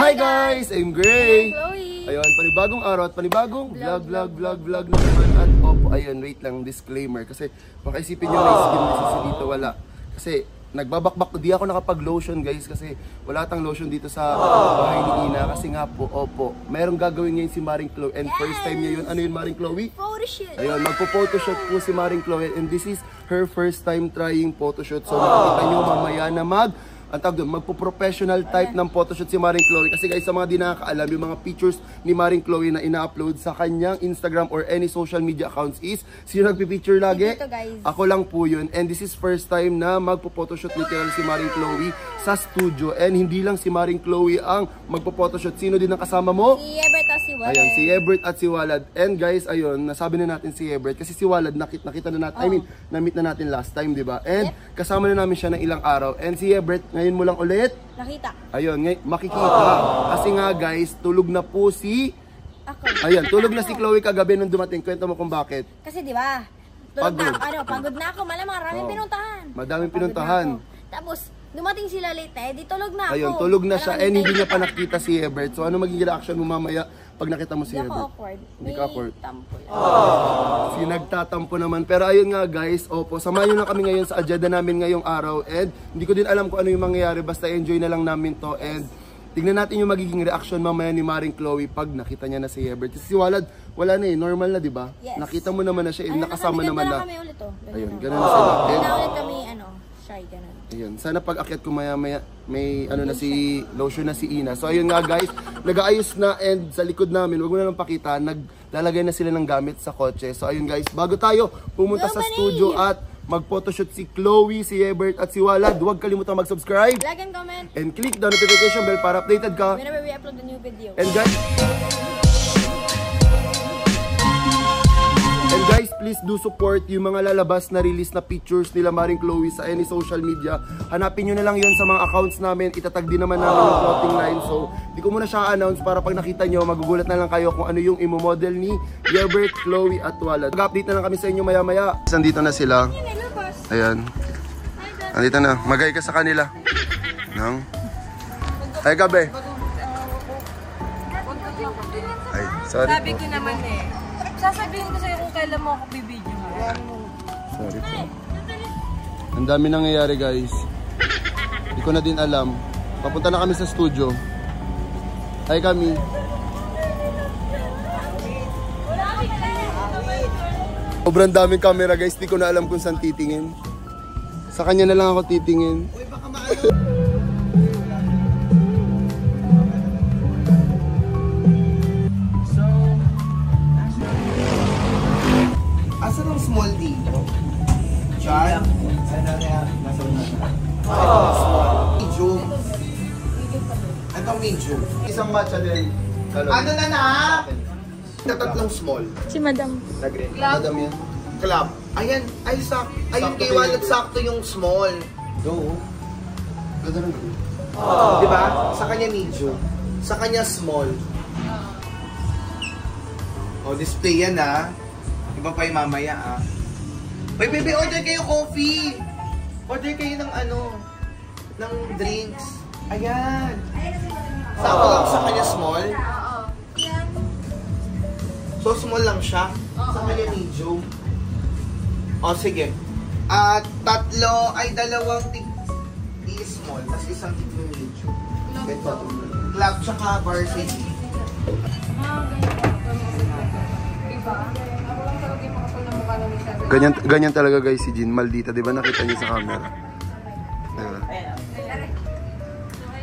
Hi guys! I'm Gray! Chloe! Ayun, panibagong araw at panibagong vlog na naman. At opo, ayun, wait lang, disclaimer. Kasi baka isipin nyo may skin disease dito, wala. Kasi nagbabakbak, di ako nakapag-lotion guys. Kasi wala tang lotion dito sa bahay ni Ina. Kasi nga po, opo, mayroong gagawin ngayon si Maring Chloe. And first time niya yun, ano yun Maring Chloe? Photoshoot! Ayun, magpo-photoshoot po si Maring Chloe. And this is her first time trying photoshoot. So makikita nyo mamaya na magpo-professional type ng photoshoot si Maring Chloe. Kasi guys, sa mga di nakakaalam, yung mga pictures ni Maring Chloe na ina-upload sa kanyang Instagram or any social media accounts is, sino nagpipicture lagi? Dito, guys. Ako lang po yun. And this is first time na magpo-photoshoot literal si Maring Chloe sa studio. And hindi lang si Maring Chloe ang magpo-photoshoot. Sino din ang kasama mo? Si Ebert at si Walad. Ayan, si Ebert at si Walad. And guys, ayun, nasabi na natin si Ebert kasi si Walad nakita na natin, I mean, na-meet na natin last time, di ba? And kasama na namin siya ng ilang araw. And si Ebert, ngayon mo lang ulit nakita. Ayun, makikita. Kasi nga guys, tulog na po si... Ako. Ayan, tulog na si Chloe kagabi nung dumating. Kwento mo kung bakit. Kasi di ba? Pagod na ako. Maraming pinuntahan. Madaming pinuntahan. Tapos, dumating sila late di tulog na ako. Ayun, tulog na siya. And hindi niya pa nakita si Ebert. So ano magiging reaction mo mamaya pag nakita mo si Ebert? Hindi ako awkward. Hindi ka awkward. Tampo lang. Si nagtatampo naman. Pero ayun nga guys, opo, samahan nyo na kami ngayon sa agenda namin ngayong araw. And hindi ko din alam kung ano yung mangyayari. Basta enjoy na lang namin to. And tignan natin yung magiging reaction mamaya ni Maring Chloe pag nakita niya na si Ebert. Kasi si Walad, wala na normal na, di ba? Yes. Nakita mo naman na siya, nakasama naman na. Kami ulit Ayun, ganun na sila. Hindi na ulit kami, shy, ganun. Ayun, sana pag akyat ko maya-maya may si lotion na si Ina. So ayun nga guys, nag-aayos na and sa likod namin, wag mo na lang pakita, naglalagay na sila ng gamit sa kotse. So ayun guys, bago tayo pumunta sa studio at mag-photoshoot si Chloe, si Ebert at si Walad, huwag kalimutang mag-subscribe, Like and comment, and click the notification bell para updated ka. whenever we upload a new video. And guys, please do support yung mga lalabas na release na pictures nila Maring Chloe sa any social media. Hanapin nyo na lang yun sa mga accounts namin. Itatag din naman namin yung clothing line. So, di ko muna siya announce para pag nakita nyo, magugulat na lang kayo kung ano yung imo-model ni Ebert, Chloe at Walad. Mag-update na lang kami sa inyo maya-maya. Nandito na sila. Ayan. Nandito na. Magay ka sa kanila. Ay, gabi. Ay, sorry Sabi po. ko naman sasabihin ko sa'yo kung kailan mo ako bibidyo. Sorry po. Ang dami nangyayari guys. Hindi ko na din alam. Papunta na kami sa studio. Hi kami. Sobrang daming camera guys. Hindi ko na alam kung saan titingin. Sa kanya na lang ako titingin. Asan ang small dito? Diyan? Medium. Ito medium. Isang matcha din. Ano na? Tatlong small. Si Madam. Madam yan. Club. Ayan. Ay, ayun kay Walad sakto yung small. Oo. Ganda rin. Diba? Sa kanya medium. Sa kanya small. O, display yan Iba pa yung mamaya Baby, order kayo coffee. Order kayo ng ng drinks. Ayan. Sakto lang sa kanya small. So small lang siya. Sa kanya medium. O sige. At dalawang small. Tapos isang medium. Club tsaka varsity. Ganyan talaga guys si Jean. Maldita, di ba? Nakita niyo sa camera. Diba?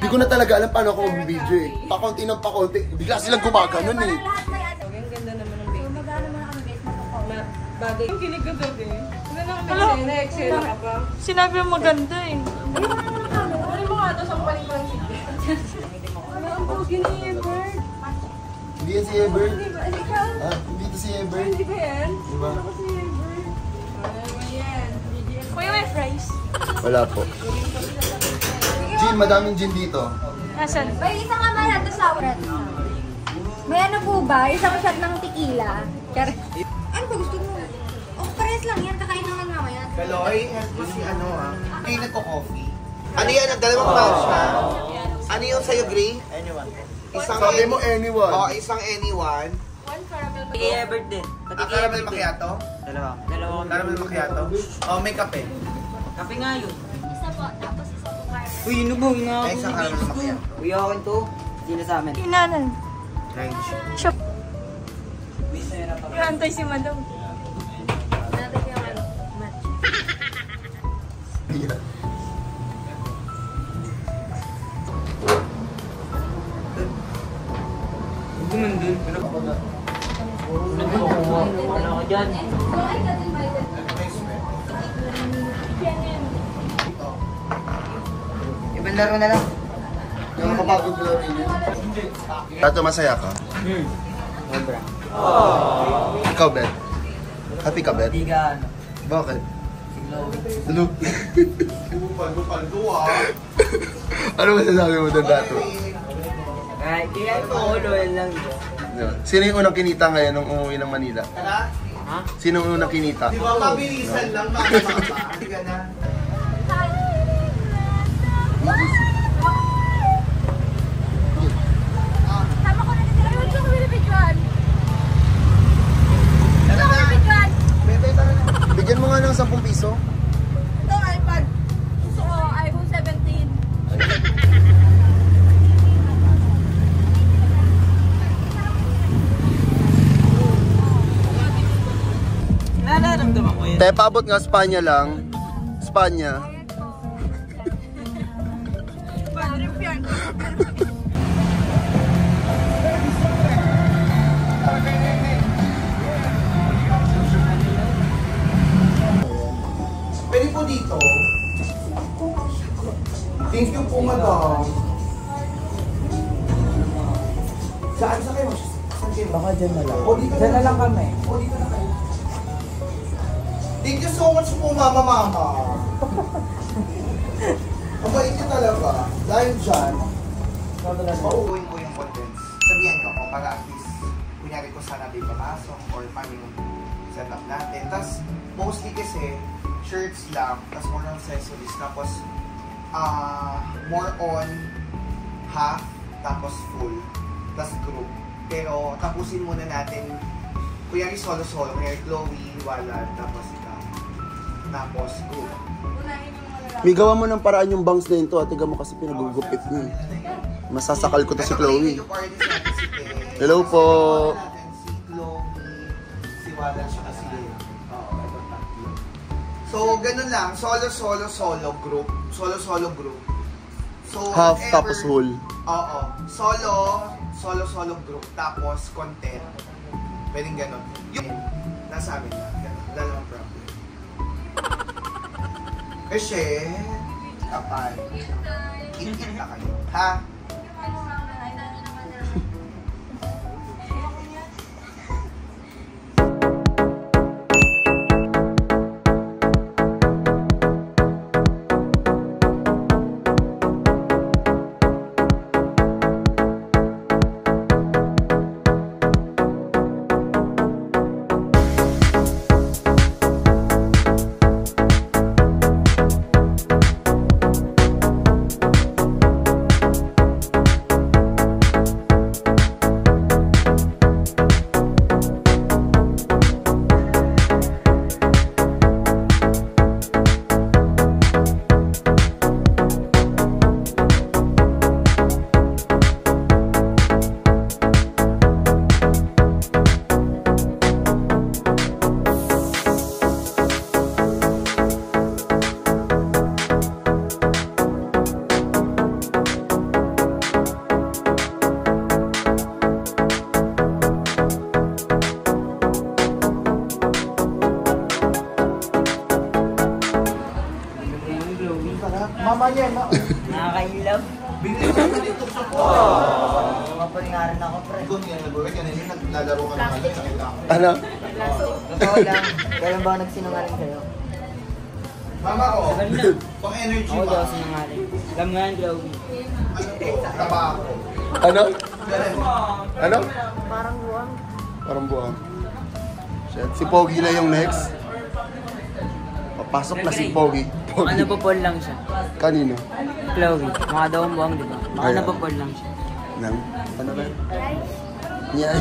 Hindi ko na talaga alam paano ako mag-video Pakonti ng pakonti. Bigla silang gumaganon Ang ganda naman ng baby. Bagay. Yung kinig ko doon Wala na kami na-excel ka pa. Sinabi mo maganda Ano mo nga ito sa paling ko ng sige? Ano ang pogi ni Ebert? Hindi yan si Ebert. Ikaw? Hindi ito si Ebert. Hindi ba yan? Diba? Ako si Ebert. Ano yan? Kuya, may fries. Wala po. Jean, madaming Jean dito. Nasaan? May isa nga ba nato sa urat? May ano po ba? Isang shot ng tequila. Ano ba gusto mo? O, parehas lang yan. Kakain lang mamaya. Kaloy, help mo si Ay, nagko-coffee. Ano yan? Ang dalawang matcha. Ano yung sa'yo, Gray? Anyone. Isang Sabi mo anyone. Oo, isang anyone. One caramel. Sige, Ebert din. Caramel macchiato? Dalawa. Dalawa kami. Caramel macchiato? Oh, may kape. Kape nga yun. Isa po, tapos isa po caramel. Uy, inubog nga ako. Ay, isang caramel macchiato. Uy, akin to. Hindi na sa amin. Kinanan. Range. Iantay si Madam. Natin yung ano, match. Yeah. Huwag gumandun. Ano ako dyan? Ibang laro na lang. Yung kapagod ko rin yun. Tato, masaya ka? Sobra. Ikaw, Bet? Happy ka, Bet? Hindi ka ano. Bakit? Ano? Ano masasabi mo doon, Tato? Kahit kaya ko, loyal lang. Sino yung unang kinita ngayon nung umuwi ng Manila? Ha? Sino yung unang kinita? Di ba mabilisan lang, mama? Hindi ka na. Tama ko na dito. Gusto ko binibidyoan. Tara na. Binibidyoan. Bebe, tara na. Bigyan mo nga ng 10 piso. Ito, iPad. Gusto ko iPhone 17. Nararamdaman ko yun. Te, paabot nga Spanya lang. Spanya. Pwede po dito. Thank you po, madam. Saan sa kayo? Saan kayo? Baka dyan na lang. O, dito Dyan na lang kami. O, dito na kayo. Thank you so much po, mama. Mabait niyo talaga. Dahil dyan, mauuwin ko yung contents. Sabihan niyo ako para at least, kunyari ko sana di papasok or paano yung setup natin. Tapos, mostly kasi, shirts lang, tapos more on accessories, tapos, more on half, tapos full, tapos group. Pero, tapusin muna natin, kunyari solo-solo, kunyari Chloe, Walad, tapos ikaw. Tapos group. May gawa mo ng paraan yung bangs na yun to. Atiga mo kasi pinagugupit niya. Masasakal ko to si Chloe. Hello po. Si Chloe, si Walad, siya si Leo. Oo, ito tatlo. So, ganun lang. Solo group. Solo group. So, Half whatever- tapos whole. Oo. Solo group. Tapos, content. Pwedeng ganun. Yung nasa amin na. Ganun. Wala namang problem. Kasi, kapal. Kikit na kayo. Ha? Mama niya, na. Nakakailaw. Binili ko na dito sa po. Mapalingaran ako, pre. Ikaw niya nag-work. Yan, hindi naglalaro ka naman. Nakita ko. Ano? Totoo lang. Kailan ba ako nagsinungaling sa'yo? Mama ko, Sagal na. pang energy Ako daw ba? sinungaling. Alam mo yan, Chloe. Ano to? Tabako. Ano? Ganun. Ano? Parang buwang. Parang buwang. Shit. Si Pogi na yung next. Papasok na si Pogi. Ano po lang siya? Kanino? Chloe. Mga daw ang buwang, di ba? Baka napapal lang siya. Nang? Ano ba? Yeah.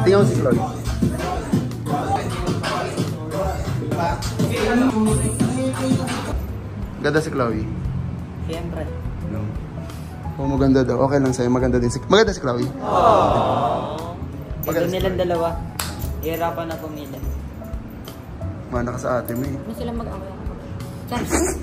Tingnan mo si Chloe. Ganda si Chloe. Siyempre. No. Oh, maganda daw. Okay lang sa'yo. Maganda din si... Maganda si Chloe. Ito nilang dalawa. Hirapan na pumili. Mana ka sa ate mo eh. Ano sila mag-away? Perfect.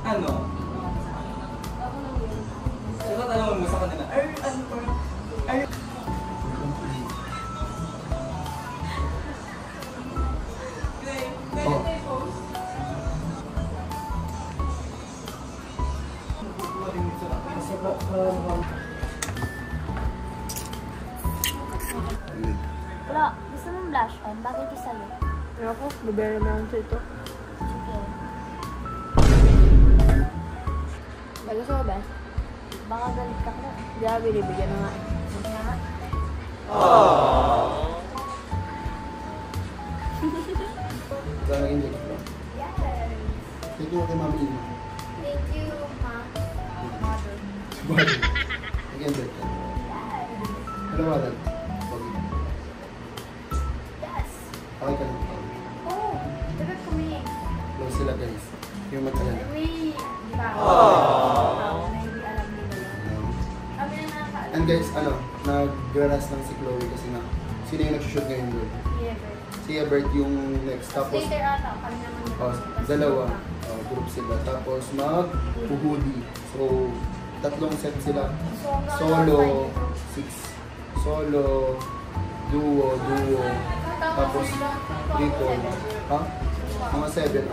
Ano? Diba tanong mo sa kanila? Ano ba? Wala, gusto mong blush on? Bakit isa sa'yo? Ako, bibera na lang sa ito. Sige. Bago sa ba? Baka galit ka na. Hindi ako binibigyan na nga. Sige na nga. Ikaw na init. Thank you kay Mami Ina. Thank you, ma. Mother. Again, birthday. Ano ba rin? Yes! Okay ka lang. Oh, dapat kami. Close sila guys. Yung mata yan. Kami, di ba? Na hindi alam nila lang. Kami na nakakaalam. And guys, ano, nag-grass lang si Chloe kasi nga, sino yung nag-shoot ngayon doon? Never. Si Ebert yung next. Tapos, Later ata, kami naman yung oh, dalawa. Group sila. Tapos mag-hoodie. So, tatlong set sila. Solo, 6. Solo, duo. Tapos, triple. Ha? Mga 7.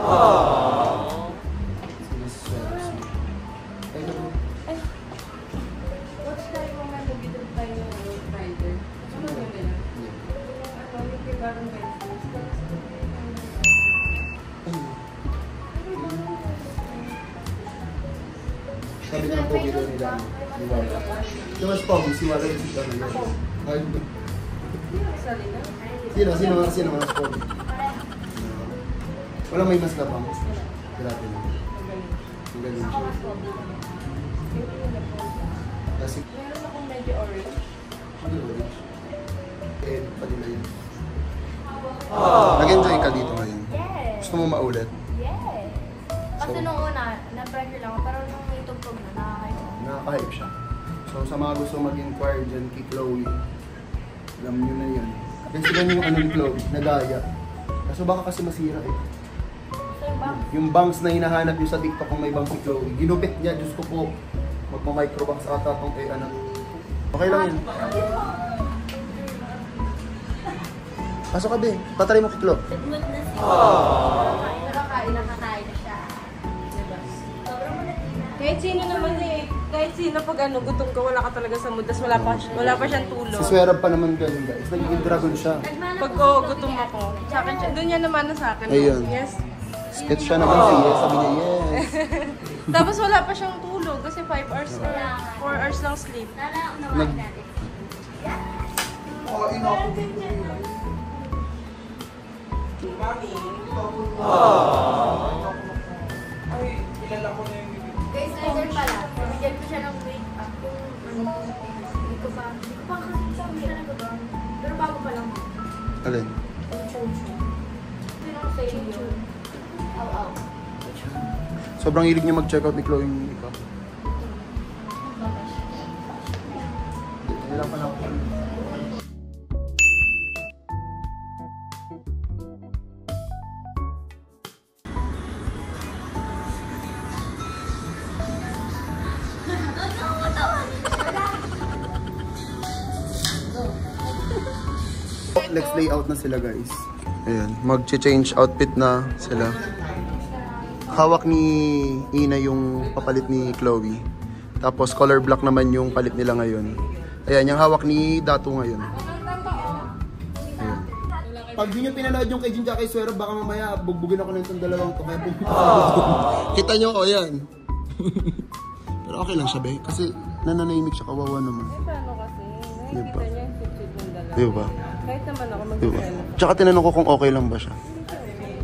Ay, naku. What's tayo kung may mag-idol tayo ng rider? Ano ba nila? Hindi. Ano, yung kay Baron Benz? ang pogi daw nila. Diwala. Ito mas pogi, si Wala yung sita na yun. Sino mas pogi? Walang may mas labang. Grabe na. Ang galing siya. Kasi, Meron akong medyo orange. ano orange? Pati na yun. Nag-enjoy ka dito ngayon? Yes. Gusto mo maulit? Yes. Kasi nung una, na-pressure lang ako, pero nung may tugtog na, nakakayo. Nakaka-hype siya. So sa mga gusto mag-inquire dyan kay Chloe, alam nyo na yun. Kasi sila yung ano ni Chloe, nagaya. Kaso baka kasi masira eh. So yung bang, Yung bangs na hinahanap nyo sa TikTok kung may bangs si Chloe, ginupit niya, Diyos ko po. Magpa-microbangs ata tong kay anak. Okay lang yun. Pasok ka be, patry mo kay Chloe. segment na siya. Nakakain na siya. Diba? Sobrang malit na. Kahit sino naman eh. Kahit sino pag ano, gutom ka, wala ka talaga sa mood. Tas wala pa siyang tulog. Si Swerab pa naman ganun guys, naging dragon siya. Pag gutom ako, sa akin siya, doon niya naman na sa akin. Ayun. Yes. Sketch siya naman siya, yes, sabi niya yes. Tapos wala pa siyang tulog kasi 5 hours na. 4 hours lang sleep. Sana unawain natin. Ay, kilala ko na yung bibig. Guys, later pala. Bigyan ko siya ng wake up. Yung ano, hindi ko pa kasi sabi siya nagagawa. Pero bago pa lang. Alin? Yung chow-chow. Yun ang sa inyo. Aw-aw. Sobrang hilig niya mag-check out ni Chloe yung makeup. Ilan pa lang po. Next layout na sila guys. Ayan, mag-change outfit na sila. Hawak ni Ina yung papalit ni Chloe. Tapos color black naman yung palit nila ngayon. Ayan, yung hawak ni Dato ngayon. Ayan. Pag di nyo pinanood yung kay Jin kay Swero, baka mamaya bugbugin ako ng itong dalawang to. Kaya kita nyo, o yan. Pero okay lang siya, be. Kasi nananahimik siya, kawawa naman. Paano kasi? Diba? Nakikita niya yung sweet ng dalawa. Diba? Kahit naman ako Diba? mag-sell. Tsaka tinanong ko kung okay lang ba siya.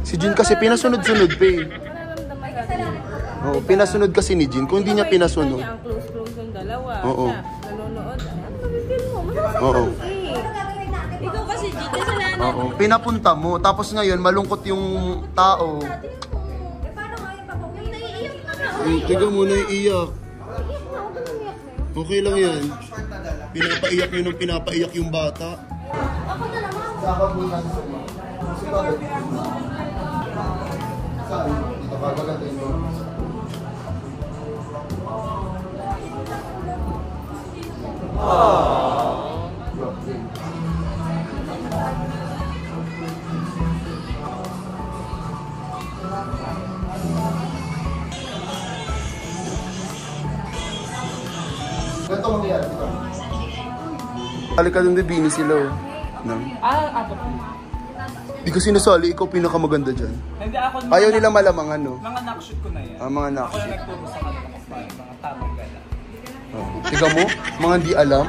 Si Jin kasi pinasunod-sunod, pe. Nararamdaman natin. Oo, pinasunod kasi ni Jin. Kung hindi niya pinasunod. Ang close-close ng dalawa. Oo. Siya, nanonood. Ano pagigil mo? Masasakit Oo. eh. Ikaw kasi, G, kasalanan. Oo, pinapunta mo. Tapos ngayon, malungkot yung tao. Eh, paano ngayon pa po? Naiiyak na na. Tiga mo, naiiyak. Okay lang yan. Pinapaiyak yun ng pinapaiyak yung bata. Ako na naman. Saka po lang sa mga. Saan? Dito ka gagatin mo. Ganito mangyayari dito. Halika dun, bibini sila. No? Apat. Di ko sinasali, ikaw pinakamaganda dyan. Hindi ako. Ayaw nila malamang ano. Mga knockshoot ko na yan. Mga Ako nakshi. na nagturo sa kanila kasi mga tamang gala. Oh. Tiga mo, mga di alam.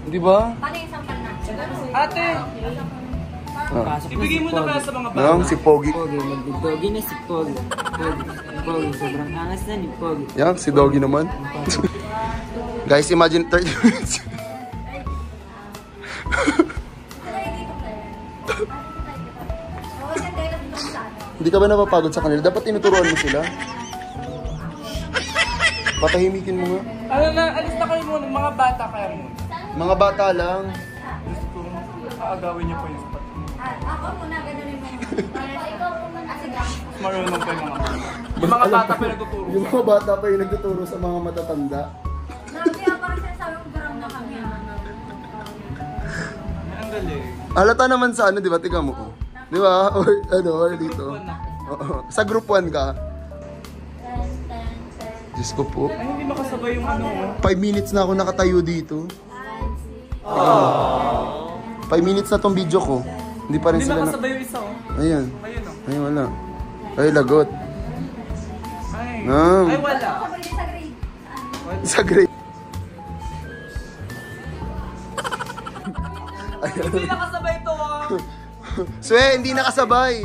Di ba? Paano yung sampal na? Ate! Ah. Ibigay mo na kaya sa mga bata. Ano? Si Pogi. Pogi, mag-Pogi na si Pogi. Pogi, sobrang angas na ni Pogi. Yan, si Doggy naman. Guys, imagine 30 minutes. Hindi ka ba napapagod sa kanila? Dapat tinuturuan mo sila. Patahimikin mo nga. Ano na, alis na kayo muna. Mga bata kaya muna. Mga bata lang. Aagawin niyo pa yung sapat. Ako muna, ganunin mo. Ikaw muna. Sige. Marunong pa yung mga bata. Yung mga bata pa nagtuturo. Yung mga bata pa yung nagtuturo sa mga matatanda. Kaya parang sinasabi kong garang na kami. Ang galing. Halata naman sa ano, di ba? Tiga mo. Di ba? Or ano, or dito. Oo. Sa group 1 ka. Diyos ko po. Ay, hindi makasabay yung ano. 5 minutes na ako nakatayo dito. 5 minutes na tong video ko. Hindi pa rin Hindi sila na... makasabay yung isa oh. Ayan. Ayun oh. Ay, wala. Ay, lagot. Ay. Ay, wala. Sa grade. Hindi nakasabay to ah. Swe, hindi nakasabay.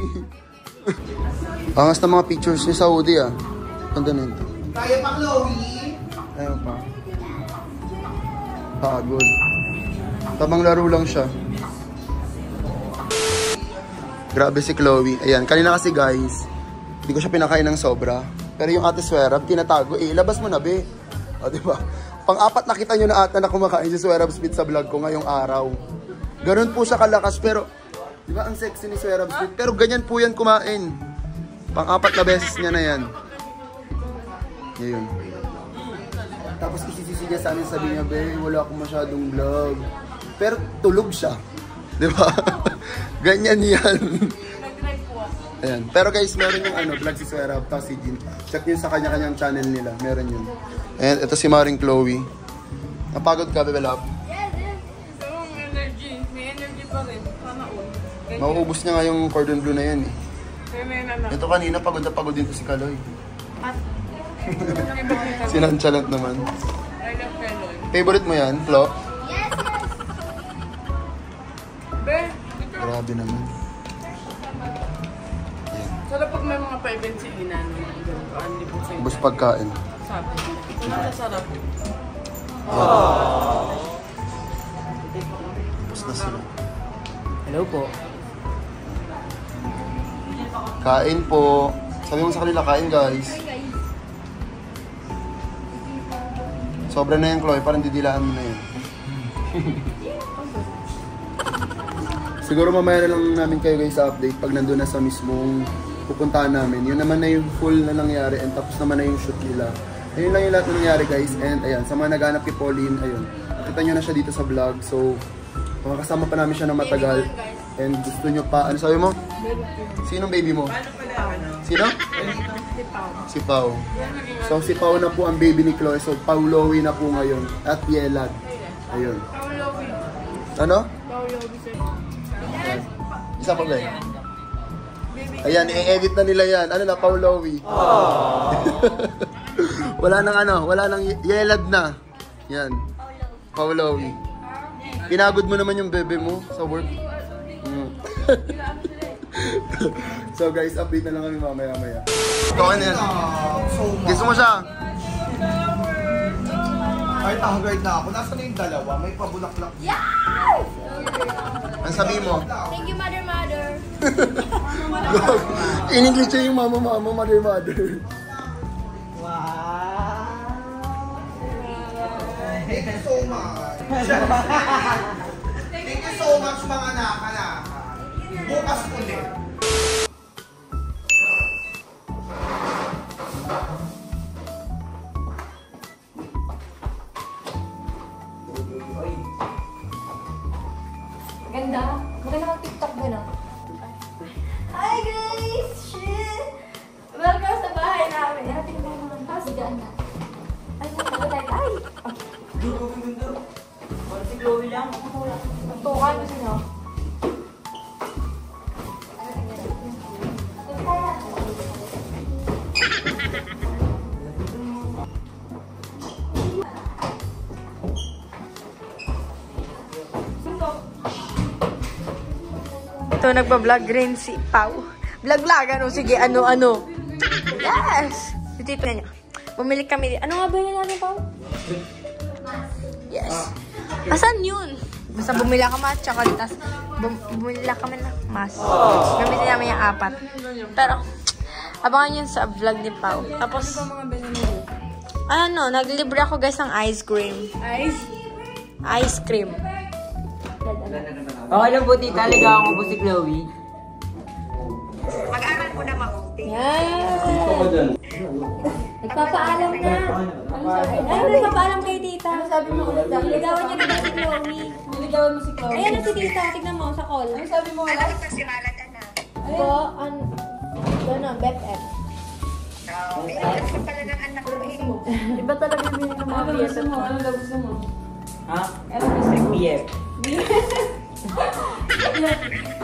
Angas na mga pictures ni Saudi ah. Ganda na ito. Kaya pa, Chloe? Ayun pa. Pagod. Tamang laro lang siya. Grabe si Chloe. Ayan, kanina kasi guys, hindi ko siya pinakain ng sobra. Pero yung ate Swerab, tinatago. Ilabas mo na, be. O, diba? Pang-apat nakita nyo na ata na kumakain si Swerab Smith sa vlog ko ngayong araw. Ganun po siya kalakas, pero diba ang sexy ni Swerab Smith? Pero ganyan po yan kumain. Pang-apat na beses niya na yan. Yun. Tapos isisisi niya sa amin, sabi niya, be, wala akong masyadong vlog. Pero tulog siya. Diba? Ganyan yan. Ayan. Pero guys, meron yung vlog si Swerab, tapos si Jean. Check nyo sa kanya-kanyang channel nila. Meron yun. And ito si Maring Chloe. Napagod ka, Bebe Love? Energy. May energy pa rin. Sana all. Mauubos niya nga yung cordon bleu na yan eh. Kaya Ito kanina, pagod na pagod din to si Kaloy. Sinanchalant naman. I love Keloy. Favorite mo yan, Flo? Be, Grabe naman. sarap pag may mga pa-event si Ina. Hindi po sa'yo. Ubus pagkain. Sabi. Masasarap. Ubus na sila. Hello po. Kain po. Sabi mo sa kanila, kain guys. Sobra na yan, Chloe. Parang didilaan mo na yun. Siguro mamaya na lang namin kayo guys sa update pag nandun na sa mismong pupuntahan namin. Yun naman na yung full na nangyari and tapos naman na yung shoot nila. Ayun lang yung lahat na nangyari guys. And ayan, sa mga naghanap kay Pauline, ayun. Kita nyo na siya dito sa vlog. So, makakasama pa namin siya ng matagal. And gusto nyo pa, ano sabi mo? Sinong baby mo? Sino? Si Pau. So, si Pau na po ang baby ni Chloe. So, Paulowi na po ngayon. At Yelad. Ayun. Ano? Ayan. Isa pa ba eh? Ayan, i-edit na nila yan. Ano na, Paulowi. Wala nang Yelad na. Yan. Paulowi. Pinagod mo naman yung bebe mo sa work. So guys, update na lang kami mamaya-maya. Okay na yan. Gusto mo siya? Ay, haggard na ako. Nasaan na yung dalawa? May pabulaklak. Ang sabi mo? Thank you, mother. In English siya yung mama, mother. Thank you so much. Thank you so much mga naka. Bukas ulit. Ganda. Maganda ng TikTok din ah. Hi guys! Shit! Welcome sa bahay namin. Narating mo naman. Tapos dyan na. Ay, nagkakatay. Ay! Parang si Chloe lang. Magtukan mo sino. Ito, nagpa-vlog rin si Pau. Vlog-vlog, ano? Sige, ano. Yes! Tito niya. Bumili kami. Ano nga ba yun natin, Pau? Yes. Asan yun? Basta bumila ka mas, chocolate, tas bumila kami ng mas. Gamitin namin yung 4. Pero, abangan yun sa vlog ni Pau. Tapos, naglibre ako guys ng ice cream. Ice cream. Okay lang po, tita. Ligawan ko po si Chloe. Yan. Nagpapaalam na. Ano nagpapaalam kay tita? Ano sabi mo ulit daw? Ligawan niya na si Chloe. Niligawan mo si Chloe? Ayan na si tita. Tignan mo sa call. Ano sabi mo ulit? Ano sa simalat na? Ito, BFF. Iba talaga yung meaning ng mga BFF. Ano daw gusto mo? Ha? BF.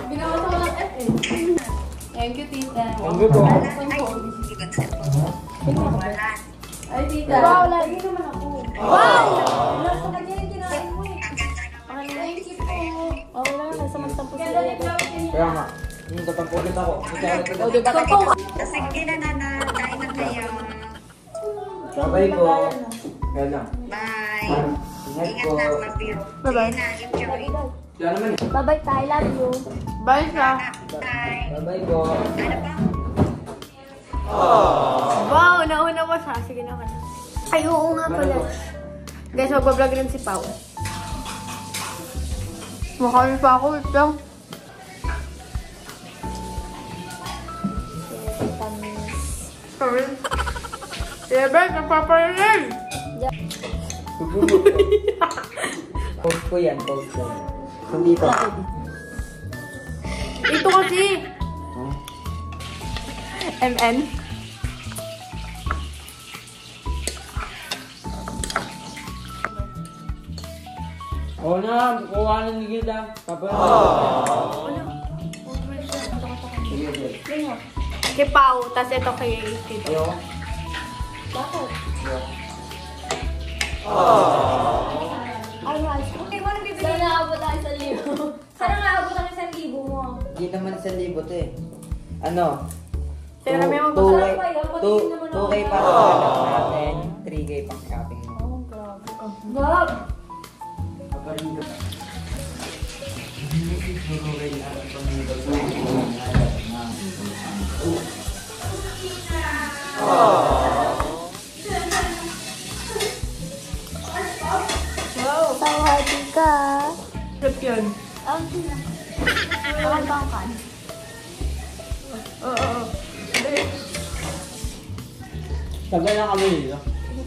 Binawas ako ng F eh. Thank you, tita. Thank you po. Ay, tita. Wow, lagi naman ako. Wow! Last na kanya yung kinain mo eh. Thank you po. Oo lang, nasa magtampo Kaya sila. dali daw niya. Kaya nga. Yung tatampulit ako. O, diba? Sige na, kain na kayo. Babay po. Kaya lang. Bye. Ingat Ingat po. na, mag-view. Bye-bye. Sige na, enjoy. Kaya naman eh. Bye-bye, I love you. Bye ka. Bye. Babay po. Ano pa? Wow, nauna mo siya. Sige na ka na. Ay, oo nga pala. Guys, magbablog rin si Pao. Makain pa ako. Wait lang. Siyempre, nagpaparinig! Post ko yan, post ko. Nandito. Ito kasi. MN. Oo na, kuha na ni Gilda. Kapag. Kay Pao, tas ito kay Tito. Ayaw. Okay, wala bibigyan. Sana naabot tayo sa libo. Sana naabot tayo sa libo mo. Hindi naman 1,000 to eh. Ano? Sino na may 2K magpapasalamat? 2K pa sa natin, 3K pa shopping mo. Bob! Pawhati ka. Trip yun. Ang bangkan. Oo. Tagal na kami dito.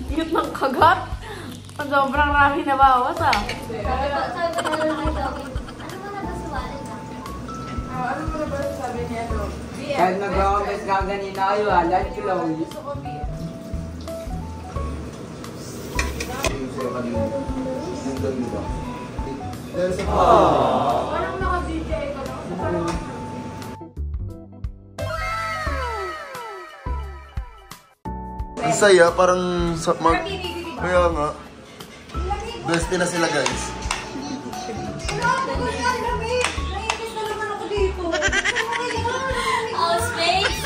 Cute ng kagat. Ang sobrang rami na bawas ah. Kahit mag-rockers ka ganito kayo ha, lahat close. Parang naka-DJ ka lang. Ang saya, parang kaya nga. Best na sila guys. Housemates!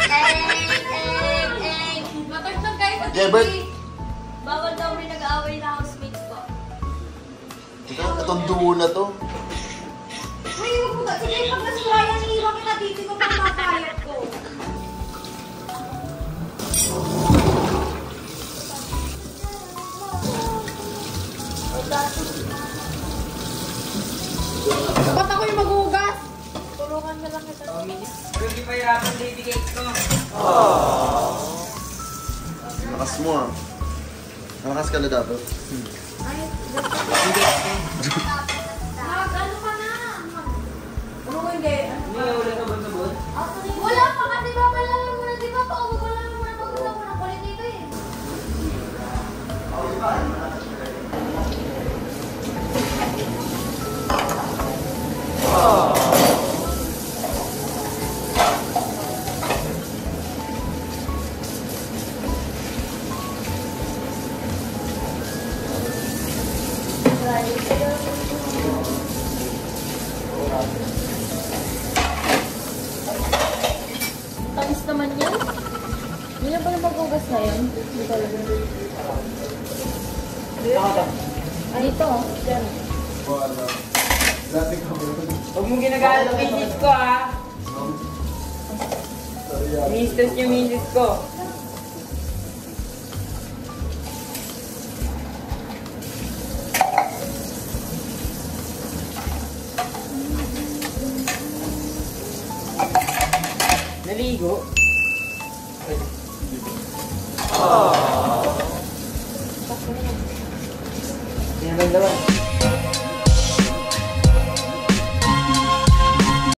Matagtag kayo sa Gebert. Bawal daw rin nag-aaway na housemates ko. Itong duo na to. Uy, huwag mo ba? Sige, pag nasurayan, iiwan kita dito ko pang mapayat ko. Ba't ako yung maghugas? Tulungan na lang kita. Hindi pa hirapan baby cake ko. Lakas mo ah. Malakas ka na dapat. Ano ka na? Ano ko hindi? Hindi nga wala sabon sabon. Wala pa kasi babalalan mo na, di ba? Babalalan mo na, babalalan mo na. Kulit dito eh. Tamis naman yan. Hindi na ba na paghugas na yan? Hindi talaga. Dito. Diyan. Huwag mong ginagalit ang misis ko ha. Mistress yung misis ko. Naligo. Tinagandawan.